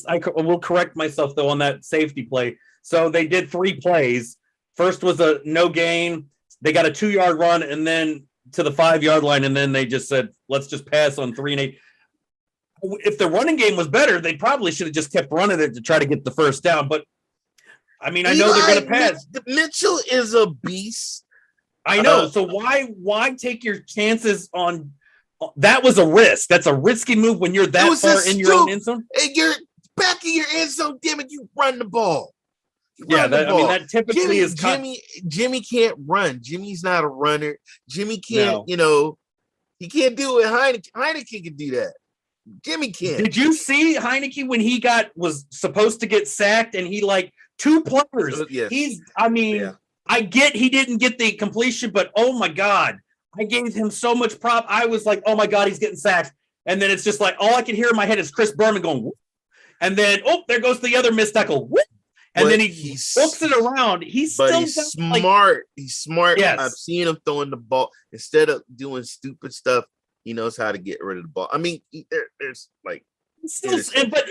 I will correct myself though on that safety play. So they did 3 plays. First was a no gain. They got a 2-yard run, and then to the 5-yard line, and then they just said, let's just pass on 3 and 8. If the running game was better, they probably should have just kept running it to try to get the first down. But I mean, I know they're going to pass. Mitchell is a beast. I know. So why take your chances on that? Was a risk. That's a risky move when you're that far in your own end zone. And you're back in your end zone. Damn it, you run the ball. That typically is Jimmy can't run. Jimmy's not a runner. Jimmy can't, he can't do it. Heineke can do that. Jimmy can't. Did you see Heineke when he was supposed to get sacked, and he 2 players? Yes. I get he didn't get the completion, but oh my God, I gave him so much prop. I was like, oh my God, he's getting sacked. And then it's just like, all I can hear in my head is Chris Berman going, whoop. And then, there goes the other missed tackle. Whoop. and then he books it around. He's smart. He's smart. Yes. I've seen him throwing the ball instead of doing stupid stuff. He knows how to get rid of the ball. I mean, there's like but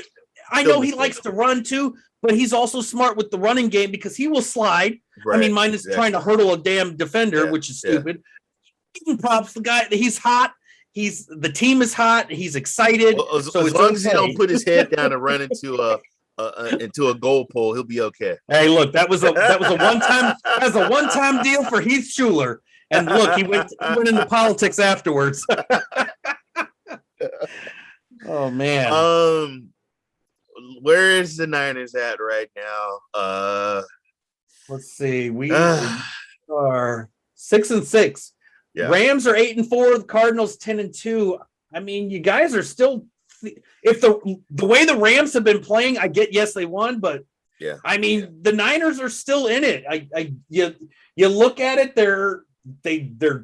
I know he likes to run too, but he's also smart with the running game because he will slide. Right, I mean, mine is trying to hurdle a damn defender, which is stupid. Even props the guy. He's hot. The team is hot. He's excited. Well, as long as he don't put his head down and run into a goal pole, he'll be okay. Hey, look, that was a one-time deal for Heath Schuler. And look, he went into politics afterwards. Oh man. Where is the Niners at right now? Let's see. We are 6-6. Yeah. Rams are 8-4. The Cardinals 10-2. I mean, you guys are still. If the way the Rams have been playing, I get yes they won, but yeah, I mean the Niners are still in it. You look at it, they're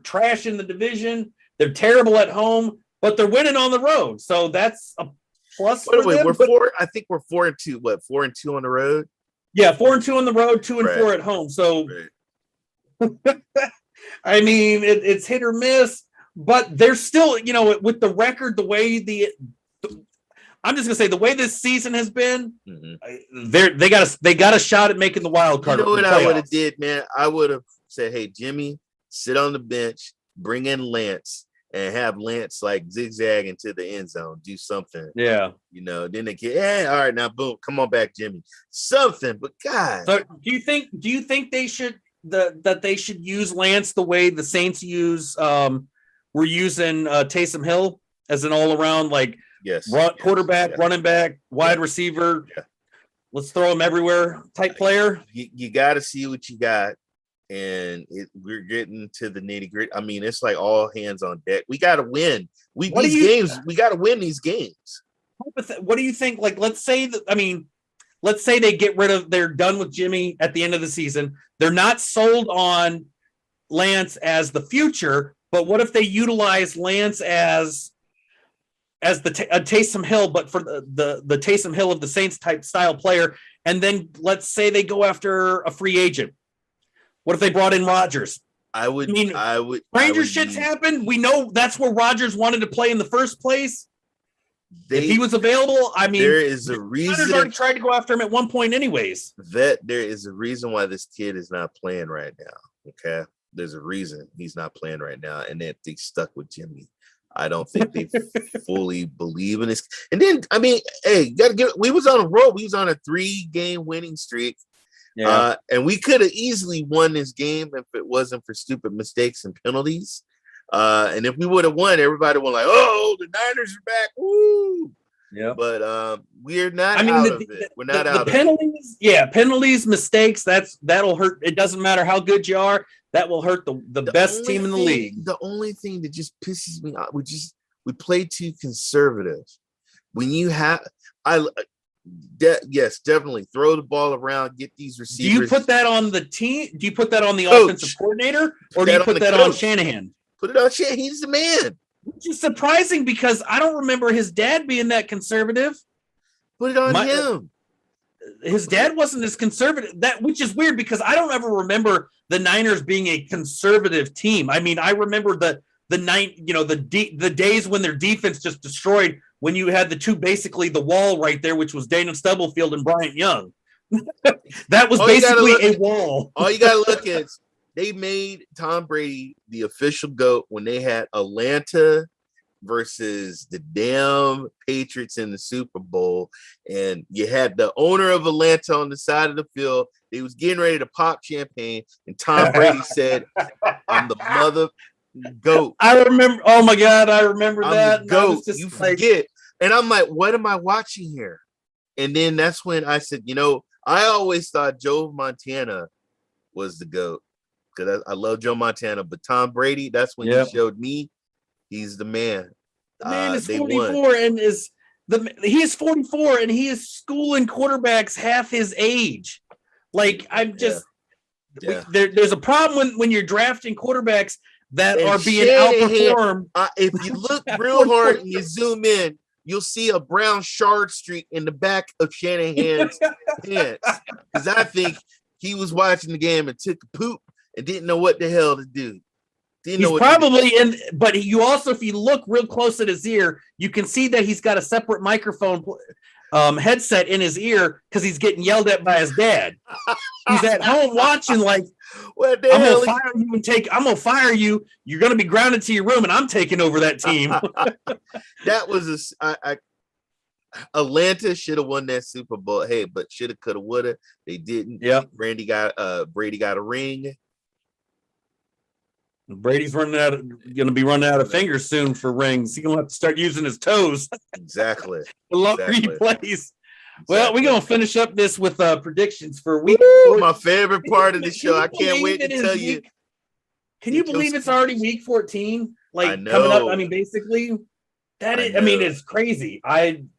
trash in the division. They're terrible at home, but they're winning on the road. So that's a plus. I think we're 4-2. What, 4-2 on the road? Yeah, 4-2 on the road, 2-4 at home. So. Right. I mean, it's hit or miss, but they're still, with the record, the way I'm just gonna say the way this season has been, they got a shot at making the wild card. You know what I would have did, man? I would have said, "Hey, Jimmy, sit on the bench, bring in Lance, and have Lance like zigzag into the end zone, do something." Yeah, then they get, all right, now boom, come on back, Jimmy, something. But God, so do you think they should? That they should use Lance the way the Saints we're using Taysom Hill as an all-around quarterback, running back, wide receiver. Yeah. Let's throw him everywhere type player. You got to see what you got, and we're getting to the nitty-gritty. I mean, it's like all hands on deck. We got to win. We got to win these games. What do you think? Like, let's say they're done with Jimmy at the end of the season. They're not sold on Lance as the future, but what if they utilize Lance as a Taysom Hill, but for the Taysom Hill of the Saints type style player, and then let's say they go after a free agent. What if they brought in Rodgers? I would. Stranger shit's happened. We know that's where Rodgers wanted to play in the first place. If he was available, I mean, there is a reason. Rodgers already tried to go after him at one point, anyways. There is a reason why this kid is not playing right now. Okay, there's a reason he's not playing right now, and that they stuck with Jimmy. I don't think they fully believe in this. And then, I mean, hey, we was on a roll. We was on a 3-game winning streak. Yeah. And we could have easily won this game if it wasn't for stupid mistakes and penalties. And if we would have won, everybody would like, "Oh, the Niners are back!" Woo! Yeah, but we're not out of it. We're not out of penalties. Yeah, penalties, mistakes. That'll hurt. It doesn't matter how good you are. That will hurt the best team in the league. The only thing that just pisses me off, we play too conservative. When you have, yes, definitely throw the ball around, get these receivers. Do you put that on the team? Do you put that on the offensive coordinator, or do you put that on Shanahan? Put it on Shanahan. He's the man. Which is surprising because I don't remember his dad being that conservative. Put it on him. His dad wasn't as conservative. Which is weird because I don't ever remember the Niners being a conservative team. I mean, I remember the days when their defense just destroyed when you had the two, basically the wall right there, which was Daniel Stubblefield and Bryant Young. That was basically a wall. All you got to look at is they made Tom Brady the official GOAT when they had Atlanta versus the damn Patriots in the Super Bowl. And you had the owner of Atlanta on the side of the field. They was getting ready to pop champagne. And Tom Brady said, "I'm the mother GOAT." I remember. Oh my God. I remember that. GOAT. You forget. And I'm like, what am I watching here? And then that's when I said, I always thought Joe Montana was the GOAT. Because I love Joe Montana, but Tom Brady, that's when he showed me he's the man. The man is 44 and he is 44 and he is schooling quarterbacks half his age. Like I'm just there's a problem when you're drafting quarterbacks that are being outperformed. If you look real hard and you zoom in, you'll see a brown shard streak in the back of Shanahan's pants. Because I think he was watching the game and took a poop and didn't know what the hell to do. He's probably in, but you also, if you look real close at his ear, you can see that he's got a separate microphone headset in his ear because he's getting yelled at by his dad. He's at home watching, like, what the hell? I'm gonna fire you. You're gonna be grounded to your room, and I'm taking over that team. That was Atlanta should have won that Super Bowl. Hey, but shoulda, coulda, woulda. They didn't. Yeah. Brady got a ring. Brady's gonna be running out of fingers soon for rings. He's gonna have to start using his toes. Exactly. The longer he plays. Well, we're gonna finish up this with predictions for week. My favorite part of the show. I can't wait to tell you. Can you believe it's already week 14? Like, I know. Coming up. I mean, basically, it's crazy. And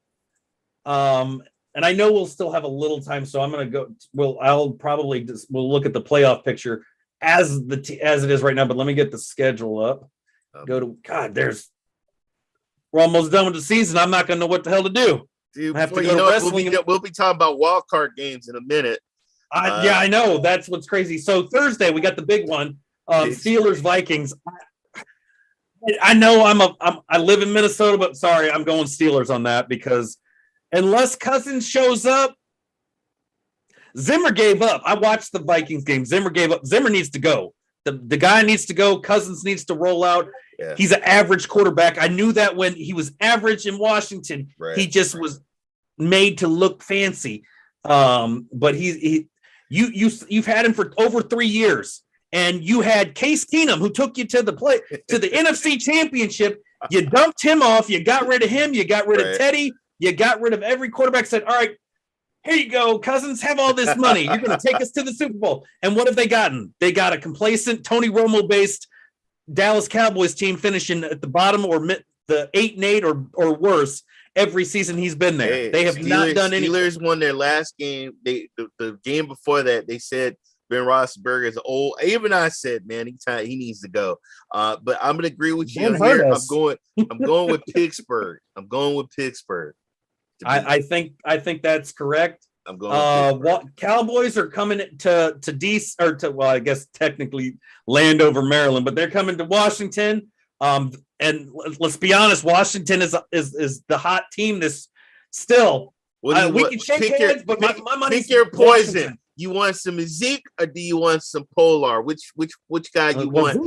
I know we'll still have a little time, so I'm gonna go. We'll look at the playoff picture as it is right now. But let me get the schedule up. We're almost done with the season. I'm not gonna know what the hell to do. Dude, I have to go to wrestling. We'll be talking about wild card games in a minute. I know. That's what's crazy. So Thursday, we got the big one. Steelers, Vikings. I know I live in Minnesota, but sorry, I'm going Steelers on that because unless Cousins shows up, Zimmer gave up. I watched the Vikings game. Zimmer gave up. Zimmer needs to go. The guy needs to go. Cousins needs to roll out. Yeah. He's an average quarterback. I knew that when he was average in Washington, he just was made to look fancy. But you've had him for over 3 years, and you had Case Keenum who took you to the NFC Championship. You dumped him off. You got rid of him. You got rid of Teddy. You got rid of every quarterback. Said, all right, here you go, Cousins, have all this money. You're going to take us to the Super Bowl. And what have they gotten? They got a complacent Tony Romo-based Dallas Cowboys team finishing at the bottom or the 8-8 or worse every season he's been there. Hey, they have not done anything. Steelers won their last game. The game before that, they said Ben Roethlisberger is old. Even I said, man, he needs to go. But I'm going to agree with you here. I'm going with Pittsburgh. I'm going with Pittsburgh. I think that's correct. I'm going. Cowboys are coming to DC or to, well, I guess technically Landover, Maryland, but they're coming to Washington. And let's be honest, Washington is the hot team. We can shake hands, but my money's pick your poison. Washington. You want some Zeke or do you want some Polar? Which guy you want?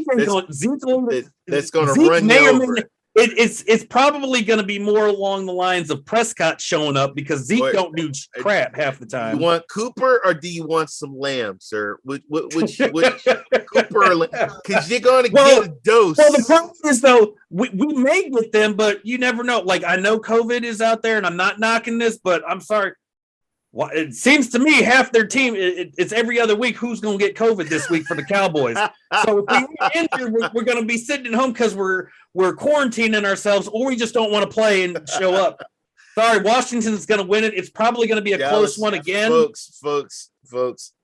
That's going to run you over. It's probably going to be more along the lines of Prescott showing up because Zeke don't do crap half the time. You want Cooper or do you want some Lamb, sir? Which Cooper or Lamb? Because you're going to get a dose. Well, the problem is, though, we made with them, but you never know. Like, I know COVID is out there, and I'm not knocking this, but I'm sorry. Well, it seems to me half their team, it's every other week who's going to get COVID this week for the Cowboys. So if we get injured, we're going to be sitting at home because we're quarantining ourselves, or we just don't want to play and show up. Sorry, Washington's going to win it. It's probably going to be a close one again. Folks,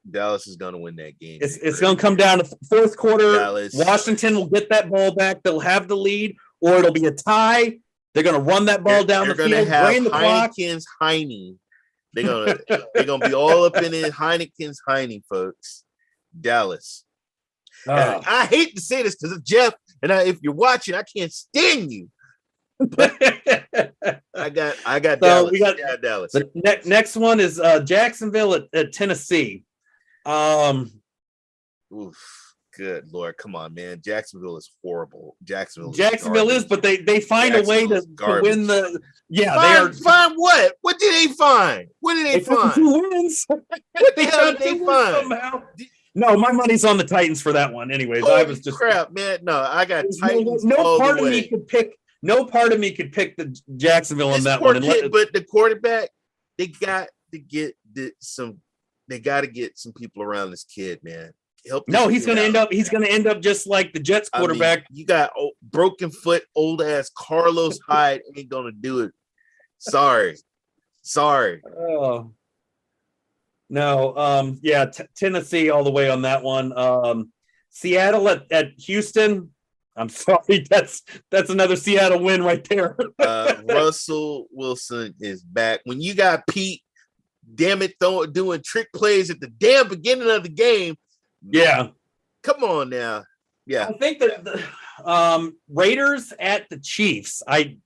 Dallas is going to win that game. It's going to come down to fourth quarter. Dallas. Washington will get that ball back. They'll have the lead, or it'll be a tie. They're going to run that ball down the field, drain the clock. They're gonna be all up in it. Heineken's, folks. Dallas. I hate to say this because of Jeff, and if you're watching, I can't stand you. But I got Dallas. We got Dallas. The next one is Jacksonville at Tennessee. Oof. Good Lord, come on, man. Jacksonville is horrible. Jacksonville is, but they find a way to win the. Yeah, find what? What did they find? What did they find? 2 wins. What the hell did they find? Somehow. No, my money's on the Titans for that one. Anyways, I was just crap, man. No, I got Titans. No part of me could pick. No part of me could pick the Jacksonville on that one. But the quarterback, they got to get some. They got to get some people around this kid, man. He's going to end up. He's going to end up just like the Jets quarterback. You got broken foot, old ass Carlos Hyde ain't going to do it. Sorry. Oh no. Tennessee all the way on that one. Seattle at Houston. I'm sorry. That's another Seattle win right there. Russell Wilson is back. When you got Pete, damn it, doing trick plays at the damn beginning of the game. Yeah. Come on now. Yeah. I think that the Raiders at the Chiefs. I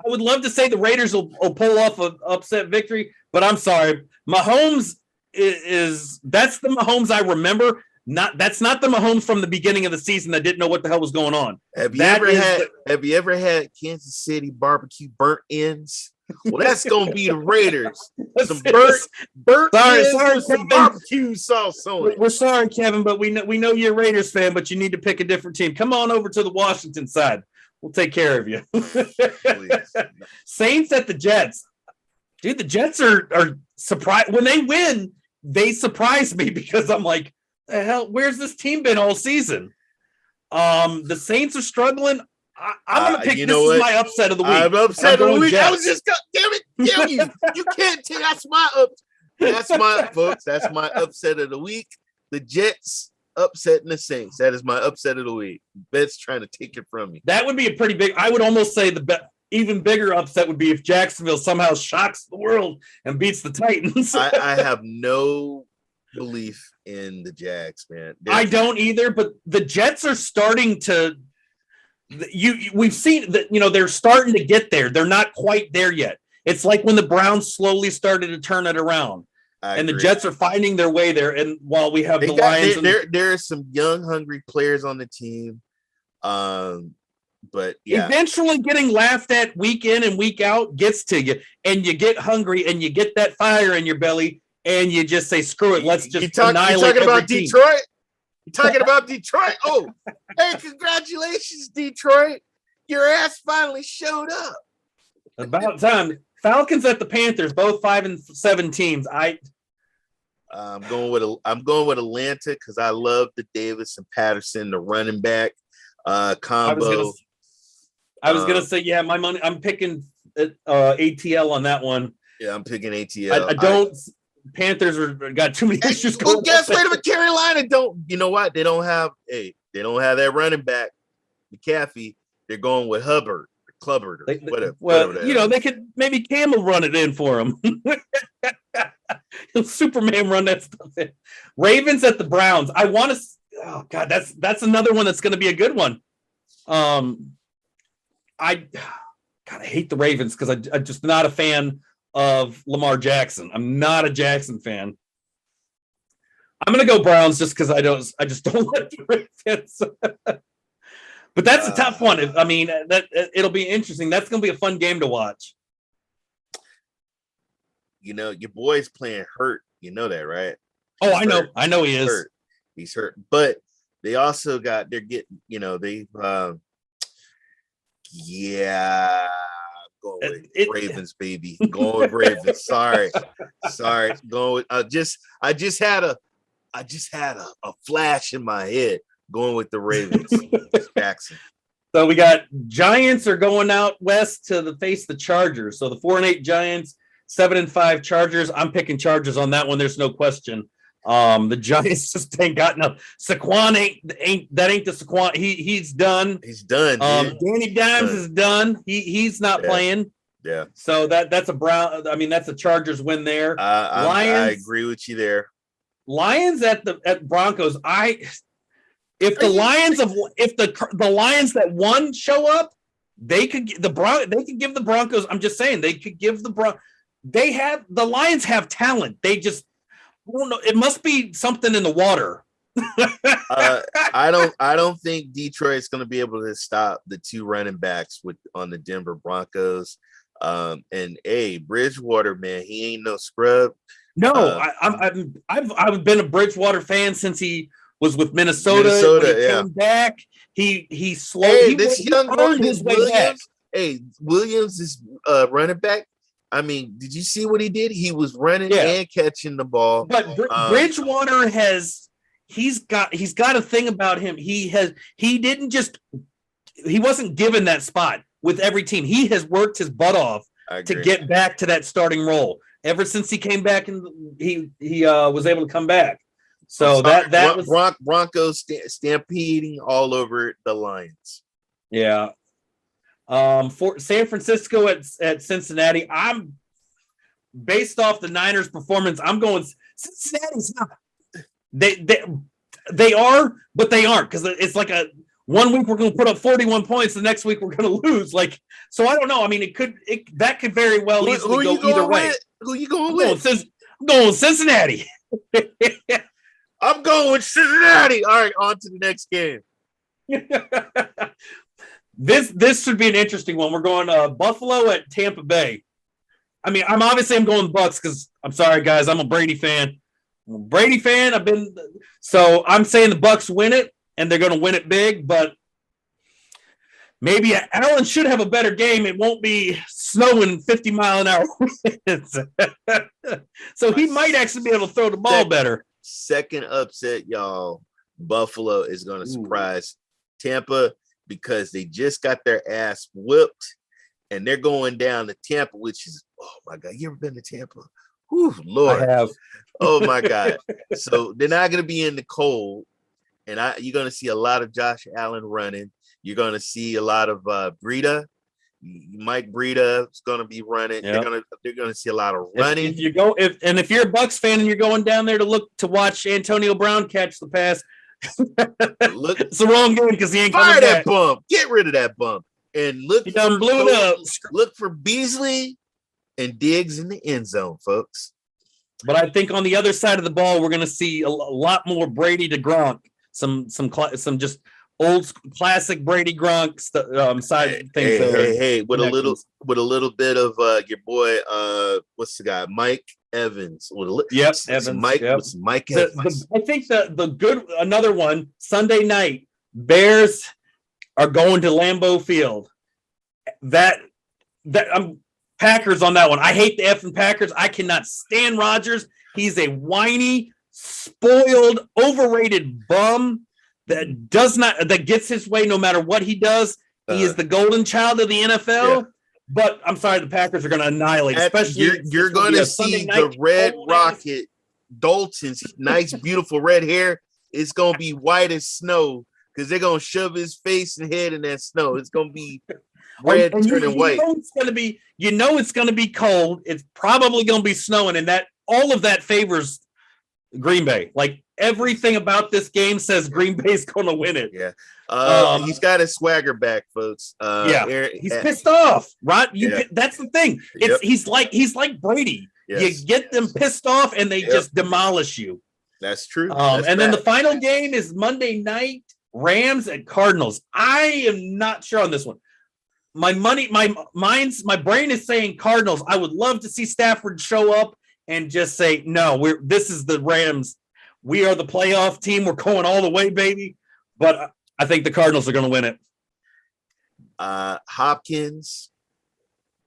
would love to say the Raiders will pull off an upset victory, but I'm sorry. Mahomes that's the Mahomes I remember. That's not the Mahomes from the beginning of the season that didn't know what the hell was going on. Have you ever had Kansas City barbecue burnt ends? Well, that's gonna be the Raiders. Some burnt ends with some barbecue sauce on it. We're sorry, Kevin, but we know you're a Raiders fan, but you need to pick a different team. Come on over to the Washington side. We'll take care of you. Saints at the Jets. Dude, the Jets are surprised. When they win, they surprise me because I'm like, the hell, where's this team been all season? The Saints are struggling. I'm going to pick this is my upset of the week. I'm upset of the week. Jets. I was just damn you. You can't take that's my upset of the week. The Jets upsetting the Saints. That is my upset of the week. Bet's trying to take it from me. That would be a pretty big. I would almost say even bigger upset would be if Jacksonville somehow shocks the world and beats the Titans. I have no belief in the Jags, man. I don't either, but the Jets are starting to. We've seen that, they're starting to get there. They're not quite there yet. It's like when the Browns slowly started to turn it around. And the Jets are finding their way there. And while we have Lions, there are some young, hungry players on the team. But yeah, eventually getting laughed at week in and week out gets to you, and you get hungry and you get that fire in your belly, and you just say, "Screw it, let's just annihilate." You talking about Detroit? You talking about Detroit? Oh, hey, congratulations, Detroit! Your ass finally showed up. About time. Falcons at the Panthers, both 5-7 teams. I'm going with Atlanta because I love the Davis and Patterson, the running back combo. I was gonna say, yeah, my money. I'm picking ATL on that one. Yeah, I'm picking ATL. I don't. Panthers got too many issues going. Well, guess wait a minute, Carolina don't. You know what? They don't have that running back, McCaffrey. They're going with Hubbard. Clubbard or whatever. Well, they could maybe Cam will run it in for him. Superman run that stuff in. Ravens at the Browns. I want to. Oh God, that's another one that's going to be a good one. I hate the Ravens because I'm just not a fan of Lamar Jackson. I'm not a Jackson fan. I'm going to go Browns just because I just don't like the Ravens. But that's a tough one. I mean, it'll be interesting. That's going to be a fun game to watch. Your boy's playing hurt. You know that, right? Oh, I know. I know he is. Hurt. He's hurt. But they also they're getting, they've, going with Ravens, baby. Going with Ravens. Sorry. Going with, I just had a flash in my head. Going with the Ravens. Jackson. So we got Giants are going out west to face the Chargers. So the 4-8 Giants, 7-5 Chargers. I'm picking Chargers on that one. There's no question. The Giants just ain't got enough. Saquon ain't the Saquon. He's done. He's done. Danny Dimes is done. He's not playing. Yeah. So that's a Chargers win there. Lions. I agree with you there. Lions at Broncos. If the Lions that won show up, they could give the Broncos. I'm just saying they could give the Lions have talent. They just don't know. It must be something in the water. I don't think Detroit's going to be able to stop the two running backs on the Denver Broncos. And Bridgewater, man, he ain't no scrub. No, I've been a Bridgewater fan since he was with Minnesota. When he came back. He slowly. This young man, Williams. Williams is running back. I mean, did you see what he did? He was running and catching the ball. But Bridgewater he's got a thing about him. He wasn't given that spot with every team. He has worked his butt off to get back to that starting role. Ever since he came back and he was able to come back. So that was Broncos stampeding all over the Lions. Yeah. For San Francisco at Cincinnati, I'm based off the Niners' performance. I'm going Cincinnati's not. They are, but they aren't, because it's like a 1 week we're going to put up 41 points, the next week we're going to lose. Like, so I don't know. I mean, that could very well easily go either way. Who you going with? I'm going with Cincinnati. I'm going with Cincinnati. All right, on to the next game. This should be an interesting one. We're going Buffalo at Tampa Bay. I mean, I'm going Bucks because I'm sorry, guys, I'm a Brady fan. So I'm saying the Bucks win it, and they're going to win it big. But maybe Allen should have a better game. It won't be snowing 50-mile-an-hour winds. So he might actually be able to throw the ball better. Second upset, y'all. Buffalo is going to surprise Tampa because they just got their ass whipped, and they're going down to Tampa, which is, oh my God, you ever been to Tampa? Whew, Lord. I have. Oh my God. So they're not going to be in the cold, and you're going to see a lot of Josh Allen running. You're going to see a lot of Breida. Mike Breida is going to be running. Yep. They're going to see a lot of running. If you're a Bucs fan and you're going down there to watch Antonio Brown catch the pass, it's the wrong game because he ain't coming back. Bump. Get rid of that bump. And look for Beasley and Diggs in the end zone, folks. But I think on the other side of the ball, we're going to see a lot more Brady to Gronk. Some just old classic Brady Gronk side things. Hey, with a little bit of your boy, what's the guy, Mike Evans? Evans. Mike Evans. I think the good another one Sunday night. Bears are going to Lambeau Field. That I'm Packers on that one. I hate the effing Packers. I cannot stand Rodgers. He's a whiny, spoiled, overrated bum that gets his way no matter what he does. He is the golden child of the NFL. Yeah. But I'm sorry, the Packers are going to annihilate. Especially you're going to see the Red Rocket, Dalton's nice, beautiful red hair. It's going to be white as snow because they're going to shove his face and head in that snow. It's going to be red turning white. It's going to be cold. It's probably going to be snowing, and that all of that favors Green Bay. Like everything about this game says Green Bay's going to win it. Yeah. He's got his swagger back, folks. He's pissed off, right? That's the thing. He's like Brady. Yes. You get them pissed off, and they just demolish you. That's true. Then the final game is Monday night, Rams and Cardinals. I am not sure on this one. My brain is saying Cardinals. I would love to see Stafford show up and just say, no, this is the Rams. We are the playoff team. We're going all the way, baby. But I think the Cardinals are going to win it. Hopkins.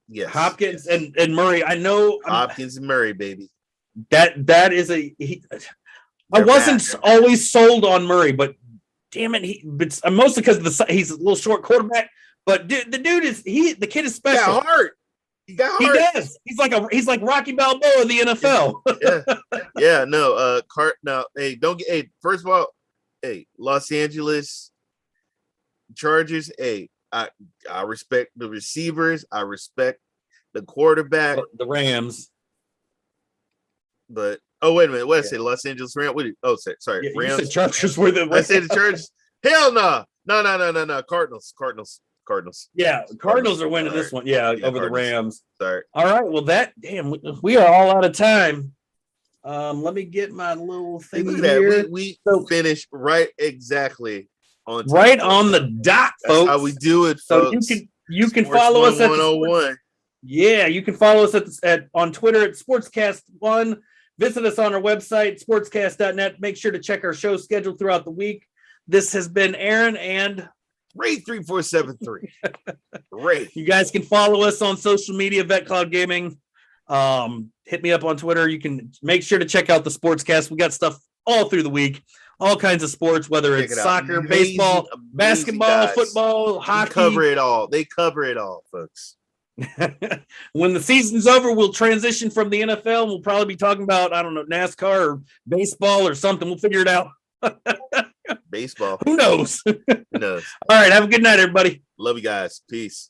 Yes. Hopkins and Murray. I know. Hopkins and Murray, baby. That is I wasn't always sold on Murray, but damn it, mostly because he's a little short quarterback. But the dude the kid is special. He got heart. He does. He's like Rocky Balboa of the NFL. Yeah. No. No. Hey, don't get. Hey, first of all, hey, Los Angeles Chargers. Hey, I respect the receivers. I respect the quarterback. The Rams. But wait a minute. What did I say? Los Angeles Rams. Sorry. Rams. You said Chargers were the. I said the Chargers. Hell no. No. Cardinals. Yeah, Cardinals are winning this one. Yeah, over Cardinals. The Rams. Sorry. All right. Well, we are all out of time. Let me get my little thing here. We finished right exactly on time. Right on the dot, folks. That's how we do it, folks. So you can follow us at 101. Yeah, you can follow us on Twitter at Sportscast1. Visit us on our website, sportscast.net. Make sure to check our show schedule throughout the week. This has been Aaron and Ray 3473. Ray. You guys can follow us on social media, VetCloud Gaming. Hit me up on Twitter. You can make sure to check out the Sportscast. We got stuff all through the week, all kinds of sports, whether it's soccer, baseball, basketball, football, hockey. They cover it all. They cover it all, folks. When the season's over, we'll transition from the NFL. We'll probably be talking about, I don't know, NASCAR or baseball or something. We'll figure it out. Baseball. Who knows? Who knows? All right. Have a good night, everybody. Love you guys. Peace.